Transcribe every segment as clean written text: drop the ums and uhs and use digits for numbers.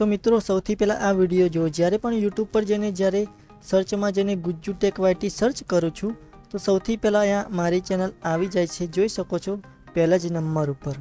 તો મિત્રો સૌથી પહેલાં આ વિડીયો જો જ્યારે પણ યુટ્યુબ પર જઈને જ્યારે સર્ચમાં જઈને ગુજ્જુ ટેક વાયટી સર્ચ કરું છું તો સૌથી પહેલાં અહીંયા મારી ચેનલ આવી જાય છે, જોઈ શકો છો પહેલા જ નંબર ઉપર।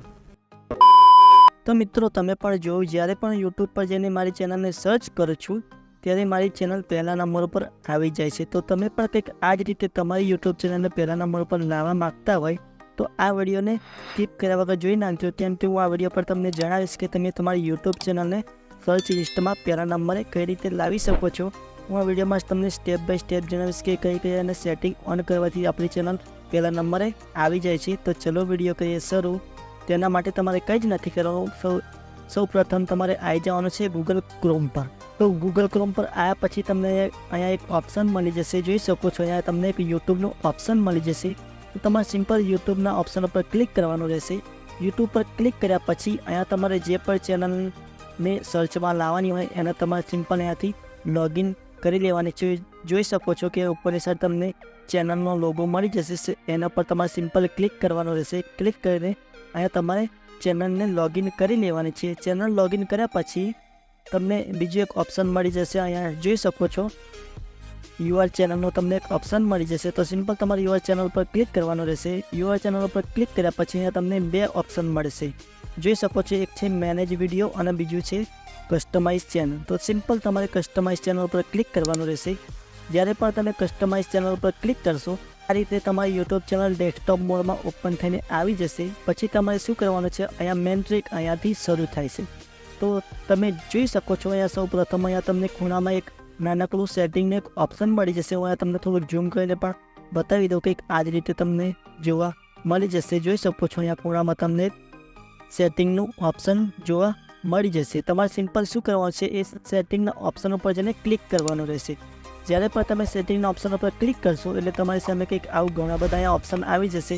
તો મિત્રો તમે પણ જોયું જ્યારે પણ યુટ્યુબ પર જઈને મારી ચેનલને સર્ચ કરું છું ત્યારે મારી ચેનલ પહેલા નંબર ઉપર આવી જાય છે। તો તમે પણ કંઈક આ જ રીતે તમારી યુટ્યુબ ચેનલને પહેલા નંબર ઉપર લાવવા માગતા હોય તો આ વિડીયોને સ્કીપ કર્યા વગર જોઈ નાખજો, કેમ કે હું આ વિડીયો પર તમને જણાવીશ કે તમે તમારી યુટ્યુબ ચેનલને સર્ચ લિસ્ટમાં પહેલા નંબરે કઈ રીતે લાવી શકો છો। હું આ વિડીયોમાં તમને સ્ટેપ બાય સ્ટેપ જણાવીશ કે કઈ કઈ અને સેટિંગ ઓન કરવાથી આપણી ચેનલ પહેલા નંબરે આવી જાય છે। તો ચલો વિડીયો કરીએ શરૂ। તેના માટે તમારે કંઈ જ નથી કરવાનું, સૌ પ્રથમ તમારે આવી જવાનું છે ગૂગલ ક્રોમ પર। તો ગૂગલ ક્રોમ પર આવ્યા પછી તમને અહીંયા એક ઓપ્શન મળી જશે, જોઈ શકો છો અહીંયા તમને એક યુટ્યુબનું ઓપ્શન મળી જશે। તો તમારે સિમ્પલ યુટ્યુબના ઓપ્શન પર ક્લિક કરવાનું રહેશે। યુટ્યુબ પર ક્લિક કર્યા પછી અહીંયા તમારે જે પણ ચેનલને સર્ચમાં લાવવાની હોય એને તમારે સિમ્પલ અહીંયાથી લોગિન કરી લેવાની છે। જોઈ શકો છો કે ઉપરની સાઈડ તમને ચેનલનો લોગો મળી જશે, એના પર તમારે સિમ્પલ ક્લિક કરવાનું રહેશે। ક્લિક કરીને અહીંયા તમારે ચેનલને લોગિન કરી લેવાની છે। ચેનલ લોગિન કર્યા પછી તમને બીજું એક ઓપ્શન મળી જશે, અહીંયા જોઈ શકો છો યુઆર ચેનલનો તમને એક ઓપ્શન મળી જશે। તો સિમ્પલ તમારે યુઆર ચેનલ પર ક્લિક કરવાનું રહેશે। યુઆર ચેનલ પર ક્લિક કર્યા પછી અહીંયા તમને બે ઓપ્શન મળશે, જોઈ શકો છો, એક છે મેનેજ વિડીયો અને બીજું છે કસ્ટમાઇઝ ચેનલ। તો સિમ્પલ તમારે કસ્ટમાઇઝ ચેનલ પર ક્લિક કરવાનું રહેશે। જ્યારે પણ તમે કસ્ટમાઇઝ ચેનલ પર ક્લિક કરશો આ રીતે તમારી યુટ્યુબ ચેનલ ડેસ્કટોપ મોડમાં ઓપન થઈને આવી જશે। પછી તમારે શું કરવાનું છે, અહીંયા મેન ટ્રીક અહીંયાથી શરૂ થાય છે। તો તમે જોઈ શકો છો અહીંયા સૌ પ્રથમ અહીંયા તમને ખૂણામાં એક નાનકડું સેટિંગનું એક ઓપ્શન મળી જશે। હું અહીંયા તમને થોડુંક ઝૂમ કરીને પણ બતાવી દઉં કે આ જ રીતે તમને જોવા મળી જશે। જોઈ શકો છો અહીંયા ખૂણામાં તમને સેટિંગનું ઓપ્શન જોવા મળી જશે। તમારે સિમ્પલ શું કરવાનું છે, એ સેટિંગના ઓપ્શન ઉપર જઈને ક્લિક કરવાનું રહેશે। જ્યારે પણ તમે સેટિંગના ઓપ્શન ઉપર ક્લિક કરશો એટલે તમારી સામે કંઈક આવું ઘણા બધા અહીંયા ઓપ્શન આવી જશે,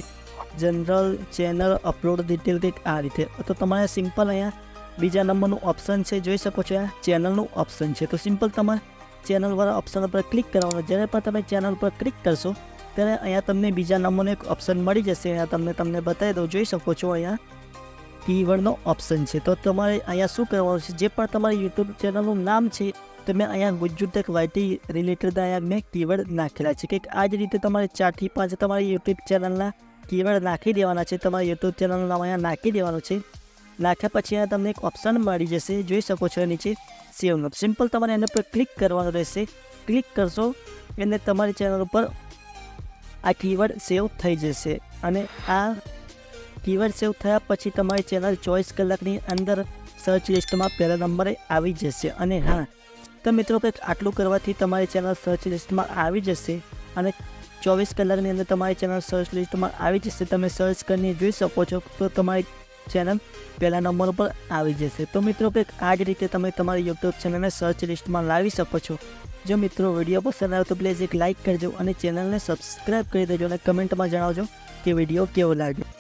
જનરલ, ચેનલ, અપલોડ ડિટેલ, કંઈક આ રીતે। તો તમારે સિમ્પલ અહીંયા બીજા નંબરનું ઓપ્શન છે, જોઈ શકો છો અહીંયા ચેનલનું ઓપ્શન છે। તો સિમ્પલ તમારે ચેનલવાળા ઓપ્શન ઉપર ક્લિક કરવાનું। જ્યારે પણ તમે ચેનલ પર ક્લિક કરશો ત્યારે અહીંયા તમને બીજા નંબરનો એક ઓપ્શન મળી જશે। અહીંયા તમને બતાવી દઉં, જોઈ શકો છો અહીંયા કીવર્ડનો ઓપ્શન છે। તો તમારે અહીંયા શું કરવાનું છે, જે પણ તમારી યુટ્યુબ ચેનલનું નામ છે તમે અહીંયા ગુજ્જુ ટેક વાયટી રિલેટેડ અહીંયા મેં કીવર્ડ નાખેલા છે। કંઈક આ જ રીતે તમારે 4 થી 5 તમારી યુટ્યુબ ચેનલના કીવર્ડ નાખી દેવાના છે। તમારી યુટ્યુબ ચેનલનું નામ અહીંયા નાખી દેવાનું છે। નાખ્યા પછી અહીંયા તમને એક ઓપ્શન મળી જશે, જોઈ શકો છો નીચે સેવનો। સિમ્પલ તમારે એના પર ક્લિક કરવાનું રહેશે। ક્લિક કરશો એટલે તમારી ચેનલ ઉપર આ કીવર્ડ સેવ થઈ જશે અને આ કીવર્ડ સેવ થયા પછી તમારી ચેનલ 24 કલાકની અંદર સર્ચ લિસ્ટમાં પહેલા નંબરે આવી જશે। અને હા તો મિત્રો કંઈક આટલું કરવાથી તમારી ચેનલ સર્ચ લિસ્ટમાં આવી જશે અને 24 કલાકની અંદર તમારી ચેનલ સર્ચ લિસ્ટમાં આવી જશે। તમે સર્ચ કરીને જોઈ શકો છો તો તમારી ચેનલ પહેલા નંબર ઉપર આવી જશે। તો મિત્રો કંઈક આ જ રીતે તમે તમારી યુટ્યુબ ચેનલને સર્ચ લિસ્ટમાં લાવી શકો છો। જો મિત્રો વિડીયો પસંદ આવ્યો તો પ્લીઝ એક લાઇક કરજો અને ચેનલને સબસ્ક્રાઈબ કરી દેજો અને કમેન્ટમાં જણાવજો કે વિડીયો કેવો લાગ્યો।